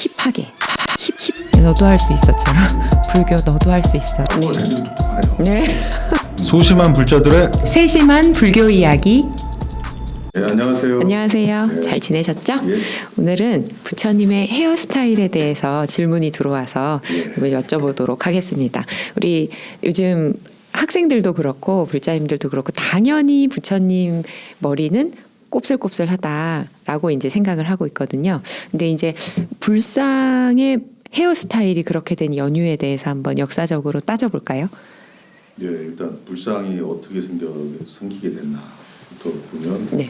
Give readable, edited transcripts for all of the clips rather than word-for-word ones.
힙하게 힙 너도 할 수 있어처럼 불교 너도 할 수 있어. 네. 소심한 불자들의 세심한 불교 이야기. 네, 안녕하세요. 안녕하세요. 네. 잘 지내셨죠? 예. 오늘은 부처님의 헤어스타일에 대해서 질문이 들어와서 이걸 여쭤보도록 하겠습니다. 우리 요즘 학생들도 그렇고 불자님들도 그렇고 당연히 부처님 머리는 곱슬곱슬하다라고 이제 생각을 하고 있거든요. 근데 이제 불상의 헤어스타일이 그렇게 된 연유에 대해서 한번 역사적으로 따져볼까요? 예, 일단 불상이 어떻게 생기게 됐나부터 보면 네.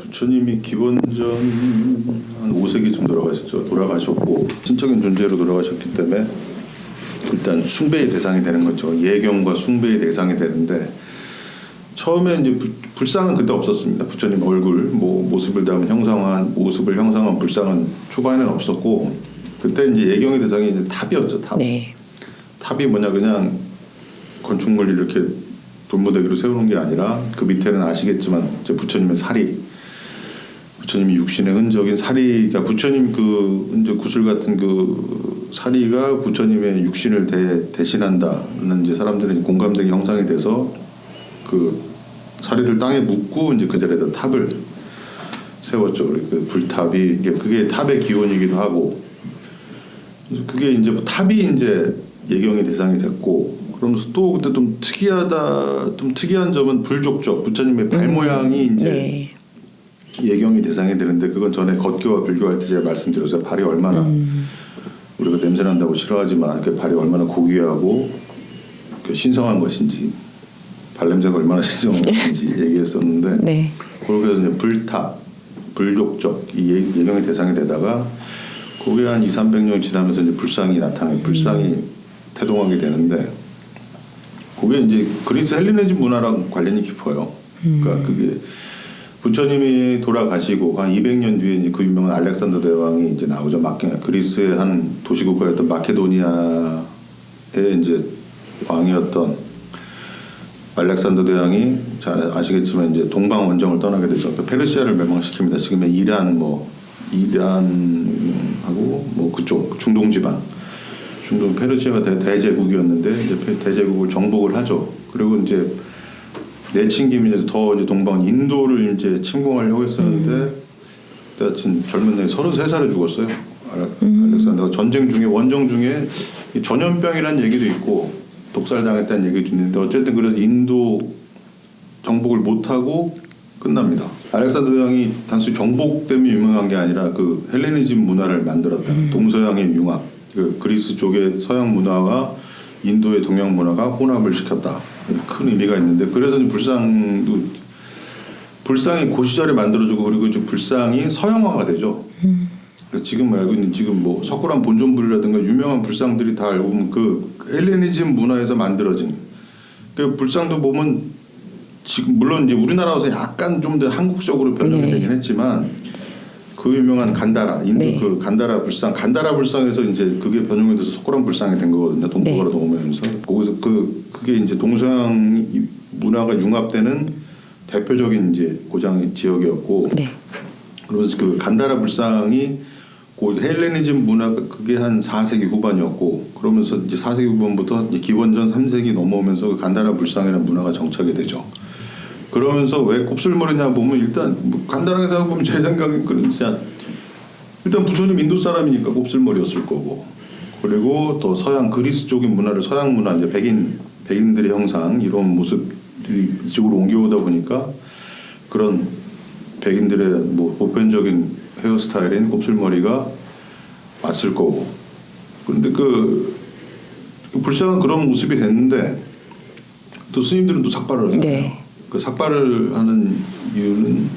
부처님이 기원전 한 5세기쯤 돌아가셨고 신적인 존재로 돌아가셨기 때문에 일단 숭배의 대상이 되는 거죠. 예경과 숭배의 대상이 되는데 처음에 이제 불상은 그때 없었습니다. 부처님 얼굴, 모습을 형상한 불상은 초반에는 없었고 그때 이제 예경의 대상이 이제 탑이었죠. 탑. 네. 탑이 뭐냐 그냥 건축물을 이렇게 돌무더기로 세우는 게 아니라 그 밑에는 아시겠지만 이제 부처님의 부처님이 육신의 흔적인 사리가 부처님 그 이제 구슬 같은 그 사리가 부처님의 육신을 대신한다는 이제 사람들이 공감되게 형상이 돼서 그 사리를 땅에 묻고 이제 그 자리에다 탑을 세웠죠. 그 불탑이 그게 탑의 기원이기도 하고 그래서 그게 이제 탑이 이제 예경의 대상이 됐고 그러면서 또 그때 좀 특이한 점은 불족적 부처님의 발 모양이 이제 네. 예경이 대상이 되는데 그건 전에 걷기와 불교할 때 제가 말씀드렸어요. 발이 얼마나 우리가 냄새 난다고 싫어하지만 그 발이 얼마나 고귀하고 그 신성한 것인지 발냄새가 얼마나 신성한 것인지 얘기했었는데 네. 그래서 이제 불탑, 불족적 이 예경의 대상이 되다가 그게 한 200~300년 지나면서 이제 불상이 태동하게 되는데 그게 이제 그리스 헬레니즘 문화랑 관련이 깊어요. 그러니까 그게 부처님이 돌아가시고 한 200년 뒤에 이제 그 유명한 알렉산더 대왕이 이제 나오죠. 그리스의 한 도시국가였던 마케도니아의 이제 왕이었던 알렉산더 대왕이 잘 아시겠지만 이제 동방 원정을 떠나게 되죠. 페르시아를 멸망시킵니다. 지금의 이란하고 그쪽 중동 지방. 중동 페르시아가 대제국이었는데 이제 대제국을 정복을 하죠. 그리고 이제 내친김이 더 이제 동방 인도를 이제 침공하려고 했었는데 그때 젊은 나이 33살에 죽었어요. 알렉산더가 원정 중에 전염병이라는 얘기도 있고 독살당했다는 얘기도 있는데 어쨌든 그래서 인도 정복을 못하고 끝납니다. 알렉산더 대왕이 단순히 정복 때문에 유명한 게 아니라 그 헬레니즘 문화를 만들었다. 동서양의 융합, 그 그리스 쪽의 서양 문화와 인도의 동양 문화가 혼합을 시켰다. 큰 의미가 있는데 그래서 불상이 그 시절에 만들어지고 그리고 이제 불상이 서양화가 되죠. 지금 알고 있는 뭐 석굴암 본존불이라든가 유명한 불상들이 다 알고 보면 그 헬레니즘 문화에서 만들어진 그 불상도 보면 지금 물론 이제 우리나라 와서 약간 좀 더 한국적으로 변형이 되긴 했지만 그 유명한 간다라 인도 그 간다라 불상에서 이제 그게 변형이 돼서 석굴암 불상이 된 거거든요. 동북아로 넘어오면서 거기서 그게 이제 동서양 문화가 융합되는 대표적인 이제 고장 지역이었고 그래서 그 간다라 불상이 그 헬레니즘 문화가 그게 한 4세기 후반이었고 그러면서 이제 4세기 후반부터 이제 기원전 3세기 넘어오면서 그 간다라 불상이라는 문화가 정착이 되죠. 그러면서 왜 곱슬머리냐 보면 일단 간단하게 생각해보면 제 생각엔 진짜 일단 부처님 인도 사람이니까 곱슬머리였을 거고 그리고 또 서양 그리스 쪽의 문화를 서양 문화 이제 백인들의 형상 이런 모습들이 이쪽으로 옮겨오다 보니까 그런 백인들의 뭐 보편적인 헤어스타일인 곱슬머리가 왔을 거고 그런데 그 불상은 그런 모습이 됐는데 또 스님들은 또 삭발을 하잖아요. 네. 그 삭발을 하는 이유는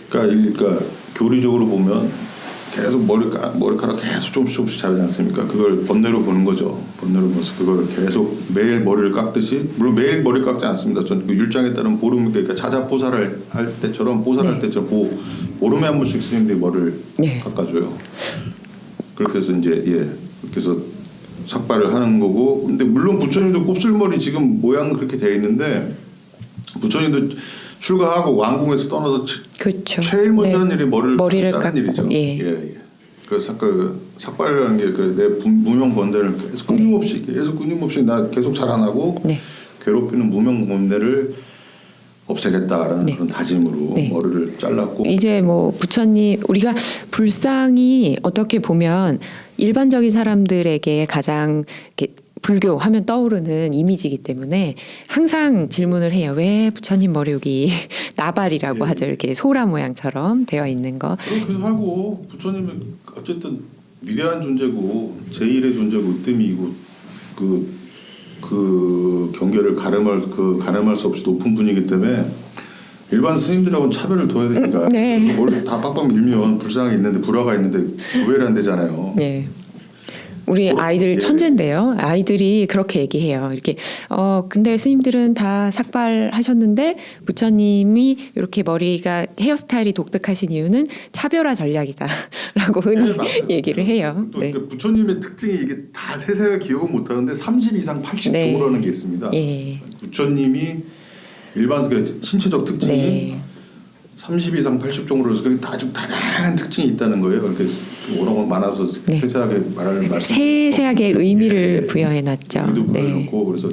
그러니까 교리적으로 보면 계속 머리카락 계속 조금씩 자라지 않습니까? 그걸 번뇌로 보는 거죠. 번뇌로 보면서 그걸 계속 매일 머리를 깎듯이 물론 매일 머리 깎지 않습니다. 전 그 율장에 따른 보름 그러니까 자자포살을 할 때처럼 보살할 때처럼 보름에 한 번씩 스님들이 머리를 깎아줘요. 그렇게 해서 이제 그래서 삭발을 하는 거고 근데 물론 부처님도 곱슬머리 지금 모양 그렇게 돼 있는데 부처님도 출가하고 왕궁에서 떠나서 그렇죠. 제일 먼저 한 일이 머리를 깎는 일이죠. 예. 그 삭발이라는 게 내 무명 번뇌를 계속 끊임없이 나 계속 잘 안 하고 네. 괴롭히는 무명 번뇌를 없애겠다라는 네. 그런 다짐으로 네. 머리를 잘랐고 이제 뭐 부처님 우리가 불상이 어떻게 보면 일반적인 사람들에게 가장 이렇게 불교 하면 떠오르는 이미지이기 때문에 항상 질문을 해요. 왜 부처님 머리 여기 나발이라고 예. 하죠. 이렇게 소라 모양처럼 되어 있는 거. 그렇게 하고 부처님은 어쨌든 위대한 존재고 제1의 존재고 으뜸이고 그 경계를 가늠할 수 없이 높은 분이기 때문에 일반 스님들하고는 차별을 둬야 되니까 네. 뭘 다 빡빡 밀면 불상이 있는데 불화가 있는데 구별이 안 되잖아요. 네. 우리 아이들 예. 천재인데요. 아이들이 그렇게 얘기해요. 이렇게 근데 스님들은 다 삭발하셨는데 부처님이 이렇게 머리가 헤어스타일이 독특하신 이유는 차별화 전략이다라고 흔히 네, 맞아요. 얘기를 해요. 또 네. 그 부처님의 특징이 이게 다 세세하게 기억은 못하는데 30 이상 80 네. 종으로 하는 게 있습니다. 예. 부처님이 일반 그 신체적 특징이 네. 30 이상 80 종으로 해서 그게 다 좀 다양한 특징이 있다는 거예요. 이렇게 워낙 많아서 네. 세세하게 말씀 세세하게 의미를 부여해 놨죠. 의미도 네. 부여해놓고 그래서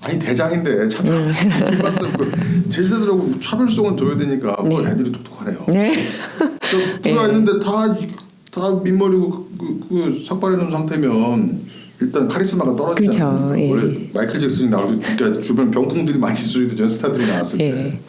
아니 대장인데 차별 제자들하고 차별성은 둬야 되니까 뭐 네. 애들이 똑똑하네요. 네. 들어와 있는데 다 민머리고 그 삭발해놓은 상태면 일단 카리스마가 떨어지지 그렇죠. 않습니까? 예. 원래 마이클 잭슨이 나올 때 그러니까 주변 병풍들이 많이 쏘이던 전 스타들이 나왔을 예. 때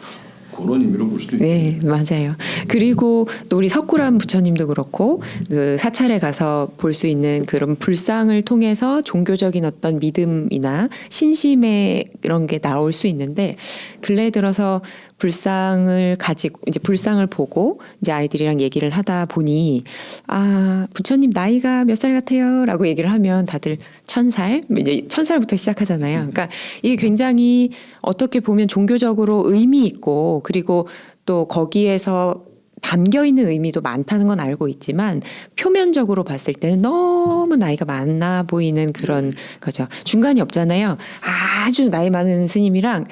그런 의미로 볼 수도 있고. 네, 맞아요. 그리고 또 우리 석굴암 부처님도 그렇고 그 사찰에 가서 볼 수 있는 그런 불상을 통해서 종교적인 어떤 믿음이나 신심의 그런 게 나올 수 있는데 근래 들어서 불상을 가지고 이제 불상을 보고 이제 아이들이랑 얘기를 하다 보니 아 부처님 나이가 몇 살 같아요라고 얘기를 하면 다들 1000살 이제 1000살부터 시작하잖아요. 그러니까 이게 굉장히 어떻게 보면 종교적으로 의미 있고 그리고 또 거기에서 담겨 있는 의미도 많다는 건 알고 있지만 표면적으로 봤을 때는 너무 나이가 많아 보이는 그런 거죠. 중간이 없잖아요. 아주 나이 많은 스님이랑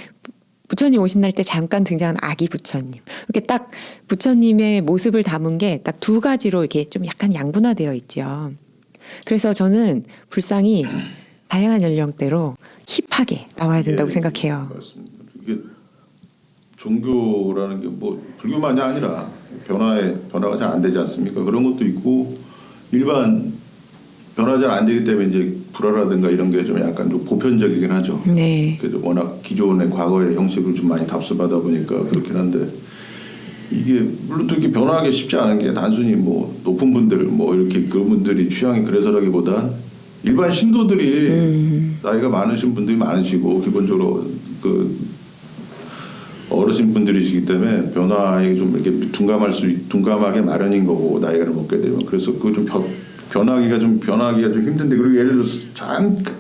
부처님 오신 날 때 잠깐 등장한 아기 부처님. 이렇게 딱 부처님의 모습을 담은 게 딱 두 가지로 이렇게 좀 약간 양분화되어 있죠. 그래서 저는 불상이 다양한 연령대로 힙하게 나와야 된다고 생각해요. 맞습니다. 이게 종교라는 게 뭐 불교만이 아니라 변화가 잘 안 되지 않습니까? 그런 것도 있고 일반 변화 잘 안 되기 때문에 이제 불화라든가 이런 게 좀 약간 좀 보편적이긴 하죠. 네. 그래도 워낙 기존의 과거의 형식을 좀 많이 답습하다 보니까 그렇긴 한데 이게 물론 또 이렇게 변화하기 쉽지 않은 게 단순히 뭐 높은 분들 뭐 이렇게 그런 분들이 취향이 그래서라기보단 일반 신도들이 나이가 많으신 분들이 많으시고 기본적으로 그 어르신 분들이시기 때문에 변화에 좀 이렇게 둔감하게 마련인 거고 나이가 먹게 되면 그래서 그거 좀 변하기가 좀 힘든데 그리고 예를 들어서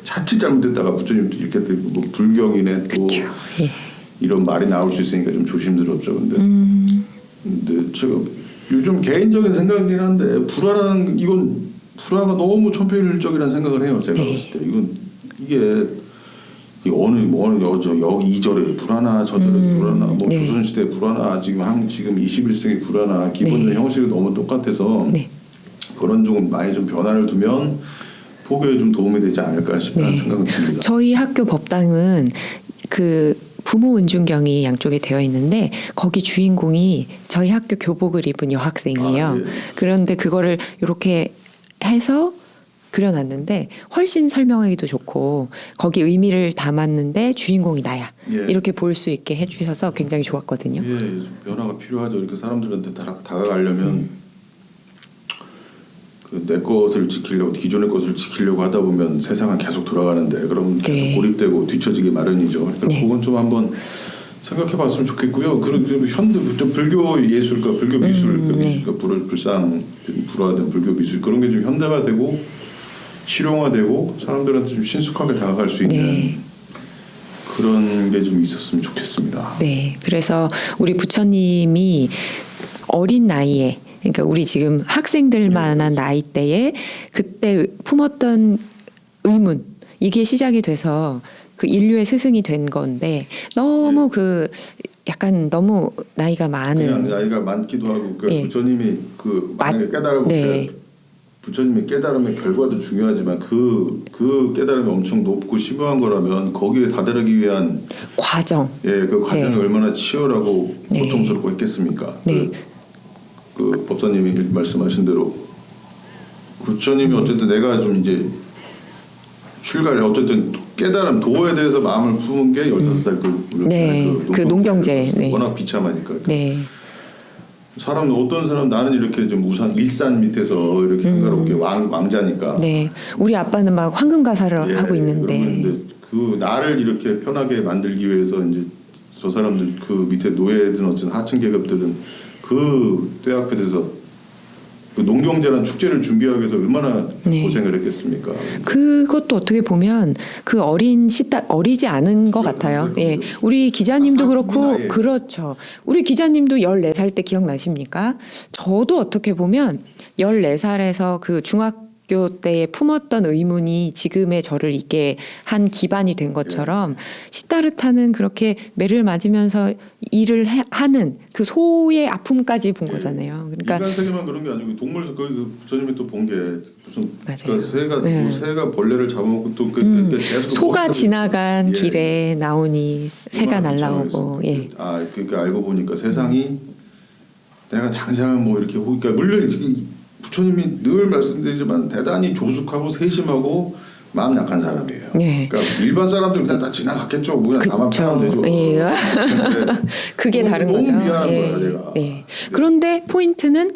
자칫 잘못했다가 부처님도 이렇게 되고 뭐 불경이네 또 예. 이런 말이 나올 수 있으니까 좀 조심스럽죠. 근데 제가 요즘 개인적인 생각이긴 한데 불화가 너무 천편일적이라는 생각을 해요. 제가 봤을 때 이게 어느 여기 2절에 불하나 저절에 불하나 뭐 네. 조선시대 불하나 지금 21세기 불하나 기본적인 형식이 너무 똑같아서 네. 그런 좀 많이 좀 변화를 두면 포교에 좀 도움이 되지 않을까 싶은 생각은 듭니다. 저희 학교 법당은 그 부모 은중경이 양쪽에 되어 있는데 거기 주인공이 저희 학교 교복을 입은 여학생이에요. 아, 예. 그런데 그거를 이렇게 해서 그려놨는데 훨씬 설명하기도 좋고 거기 의미를 담았는데 주인공이 나야 예. 이렇게 볼 수 있게 해주셔서 굉장히 좋았거든요. 예, 좀 변화가 필요하죠. 이렇게 사람들한테 다가가려면 내 것을 지키려고 기존의 것을 지키려고 하다 보면 세상은 계속 돌아가는데 그러면 계속 네. 고립되고 뒤처지기 마련이죠. 그러니까 네. 그건 좀 한번 생각해봤으면 좋겠고요. 그리고 현대 좀 불교 예술과 불교 미술, 네. 불상, 불화된 불교 미술 그런 게 좀 현대화되고 실용화되고 사람들한테 좀 친숙하게 다가갈 수 있는 네. 그런 게 좀 있었으면 좋겠습니다. 네, 그래서 우리 부처님이 어린 나이에 그러니까 우리 지금 학생들만한 나이대에 그때 품었던 의문 이게 시작이 돼서 그 인류의 스승이 된 건데 너무 그 약간 너무 나이가 많은 그냥 나이가 많기도 하고 그 예. 부처님이 그 만약에 깨달고 네. 부처님의 깨달음의 결과도 중요하지만 그 깨달음이 엄청 높고 심오한 거라면 거기에 다다르기 위한 과정. 그 과정이 네. 얼마나 치열하고 네. 고통스럽고 했겠습니까? 네. 그 법사님이 말씀하신 대로 부처님이 어쨌든 내가 좀 이제 출가를 어쨌든 깨달음 도에 대해서 마음을 품은 게 15살 네. 그 농경제. 네. 워낙 비참하니까. 네. 사람 어떤 사람 나는 이렇게 좀 우산 일산 밑에서 이렇게 한가롭게 왕자니까. 네. 우리 아빠는 막 황금 가사를 하고 있는데. 그 나를 이렇게 편하게 만들기 위해서 이제 저 사람들 그 밑에 노예든 어떤 하층 계급들은 그 때 앞에서 그 농경제란 축제를 준비하기 위해서 얼마나 네. 고생을 했겠습니까? 그것도 어떻게 보면 그 어린 시딸 어리지 않은 것 같아요. 예, 우리 기자님도 그렇고 나이에. 그렇죠. 우리 기자님도 14살 때 기억나십니까? 저도 어떻게 보면 14살에서 그 중학교 때에 품었던 의문이 지금의 저를 있게 한 기반이 된 것처럼 시타르타는 그렇게 매를 맞으면서 일을 하는 그 소의 아픔까지 본 거잖아요. 그러니까 인간 세계만 그런 게 아니고 동물에서 그 부처님이 또 본 게 무슨 맞아요. 그 새가 벌레를 잡아먹고 또 계속 소가 먹었다고- 지나간 예. 길에 나오니 새가 얼마나 날라오고 비참했어. 예. 그러니까 알고 보니까 세상이 내가 당장 뭐 이렇게 그러니까 물론 부처님이 늘 말씀드리지만 대단히 조숙하고 세심하고 마음 약한 사람이에요. 예. 그러니까 일반 사람들 그냥 다 지나갔겠죠. 뭐 그냥 나만 그쵸. 편하면 되죠. 예. 근데 그게 다른 너무 거죠. 미안한 예. 거야, 내가. 예. 그런데 포인트는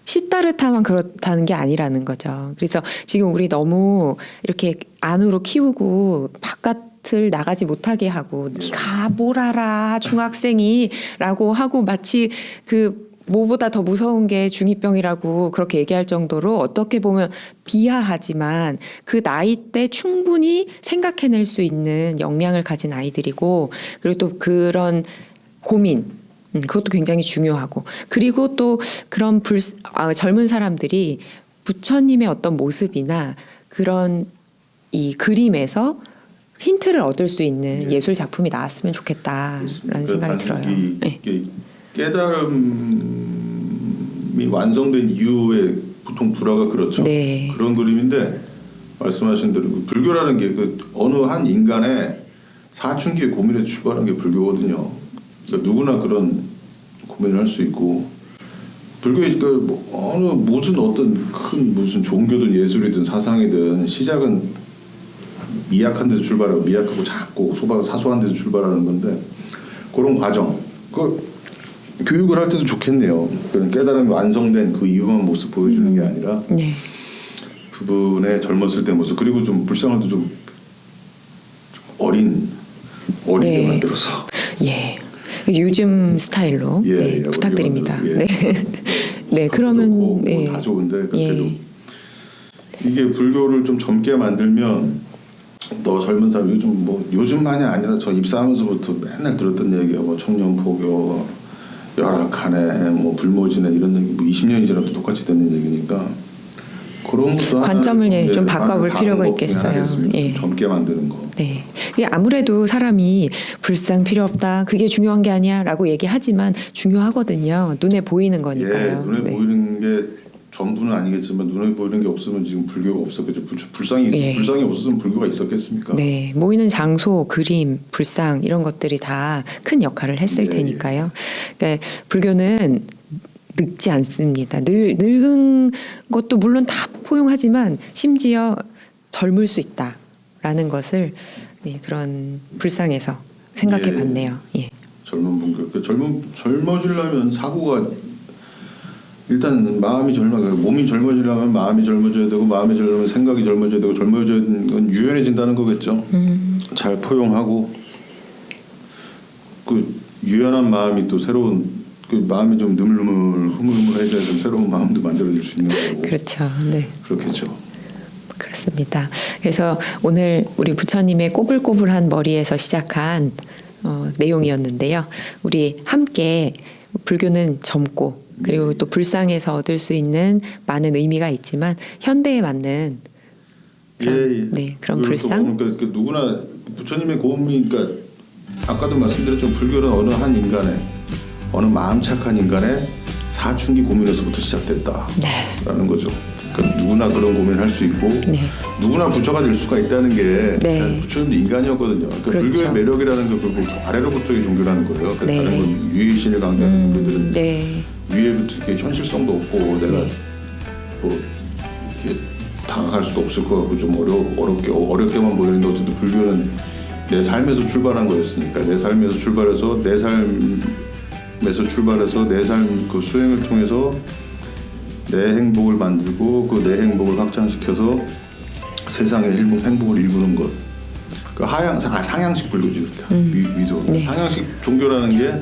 시타르타만 그렇다는 게 아니라는 거죠. 그래서 지금 우리 너무 이렇게 안으로 키우고 바깥을 나가지 못하게 하고 네가 뭘 알아 중학생이라고 하고 마치 그 뭐보다 더 무서운 게 중2병이라고 그렇게 얘기할 정도로 어떻게 보면 비하하지만 그 나이 때 충분히 생각해낼 수 있는 역량을 가진 아이들이고 그리고 또 그런 고민 그것도 굉장히 중요하고 그리고 또 그런 젊은 사람들이 부처님의 어떤 모습이나 그런 이 그림에서 힌트를 얻을 수 있는 예술 작품이 나왔으면 좋겠다라는 생각이 들어요. 네. 깨달음이 완성된 이후에 보통 불화가 그렇죠. 네. 그런 그림인데 말씀하신 대로 그 불교라는 게 그 어느 한 인간의 사춘기의 고민에 출발한 게 불교거든요. 그러니까 누구나 그런 고민을 할 수 있고 불교의 그 어느 무슨 어떤 큰 무슨 종교든 예술이든 사상이든 시작은 미약한 데서 출발하고 미약하고 작고 사소한 데서 출발하는 건데 그런 과정 그 교육을 할 때도 좋겠네요. 그런 깨달음이 완성된 그 이후만 모습 보여주는 게 아니라 네. 그분의 젊었을 때 모습 그리고 좀 불쌍한도 좀 어리게 네. 만들어서 예. 요즘 스타일로 예, 네, 예, 부탁드립니다. 예. 네. 네, 그러면 예. 다 좋은데 그렇게 예. 좀 이게 불교를 좀 젊게 만들면 더 젊은 사람 요즘만이 아니라 저 입사하면서부터 맨날 들었던 얘기가 뭐 청년포교, 열악하네, 뭐 불모지네 이런 얘기 뭐 20년이 지나도 똑같이 듣는 얘기니까 그런 것도 관점을 하나의 좀 바꿔볼 필요가 방법 중에 있겠어요. 하나겠습니다. 예. 젊게 만드는 거. 네. 이게 아무래도 사람이 불상 필요 없다. 그게 중요한 게 아니야라고 얘기하지만 중요하거든요. 눈에 보이는 거니까요. 예, 눈에 네. 보이는 게 전부는 아니겠지만 눈에 보이는 게 없으면 지금 불교가 없었겠죠. 불상이 예. 불상이 없었으면 불교가 있었겠습니까? 네, 모이는 장소, 그림, 불상 이런 것들이 다 큰 역할을 했을 예, 테니까요. 그러니까 불교는 늙지 않습니다. 늙은 것도 물론 다 포용하지만 심지어 젊을 수 있다라는 것을 네, 그런 불상에서 생각해봤네요. 예. 젊은 분들 젊어지려면 사고가 일단 마음이 몸이 젊어지려면 마음이 젊어져야 되고 마음이 젊으면 생각이 젊어져야 되고 젊어져야 되는 건 유연해진다는 거겠죠. 잘 포용하고 그 유연한 마음이 또 새로운 그 마음이 좀 흐물흐물해져야 좀 새로운 마음도 만들어질 수 있는 거고. 그렇죠. 네. 그렇겠죠. 그렇습니다. 그래서 오늘 우리 부처님의 꼬불꼬불한 머리에서 시작한 내용이었는데요. 우리 함께 불교는 젊고 그리고 또 불상에서 얻을 수 있는 많은 의미가 있지만 현대에 맞는 그런, 네, 그런 불상. 그러니까 누구나 부처님의 고음이 그러니까 아까도 말씀드렸지만 불교는 어느 한 인간의 어느 마음 착한 인간의 사춘기 고민에서부터 시작됐다라는 네. 거죠. 그러니까 누구나 그런 고민을 할 수 있고 네. 누구나 부처가 될 수가 있다는 게 네. 그냥 부처님도 인간이었거든요. 그러니까 그렇죠. 불교의 매력이라는 게 결국 아래로부터의 종교라는 거예요. 그러니까 네. 다른 건 위의 신을 강조하는 종교들은 네. 위에부터 이렇게 현실성도 없고 내가 네. 뭐 이렇게 다가갈 수도 없을 것 같고 좀 어렵게만 보이는데 어쨌든 불교는 내 삶에서 출발한 거였으니까 내 삶에서 출발해서 내 삶 그 수행을 통해서 내 행복을 만들고 그 내 행복을 확장시켜서 세상의 행복을 일구는 것. 그 상향식 불교지 그러니까 위도. 네. 상향식 종교라는 게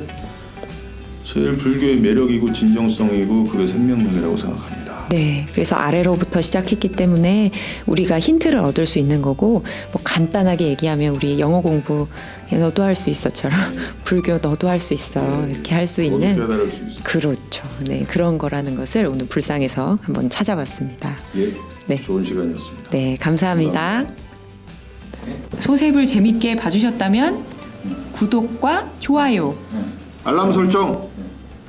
제일 불교의 매력이고 진정성이고 그게 생명력이라고 생각합니다. 네, 그래서 아래로부터 시작했기 때문에 우리가 힌트를 얻을 수 있는 거고 뭐 간단하게 얘기하면 우리 영어 공부 너도 할 수 있어처럼 불교 너도 할 수 있어 이렇게 할 수 있는 깨달을 수 있어. 그렇죠. 네, 그런 거라는 것을 오늘 불상에서 한번 찾아봤습니다. 예, 네. 좋은 시간이었습니다. 네, 감사합니다. 소셉을 재밌게 봐주셨다면 구독과 좋아요 알람 설정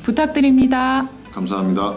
부탁드립니다. 감사합니다.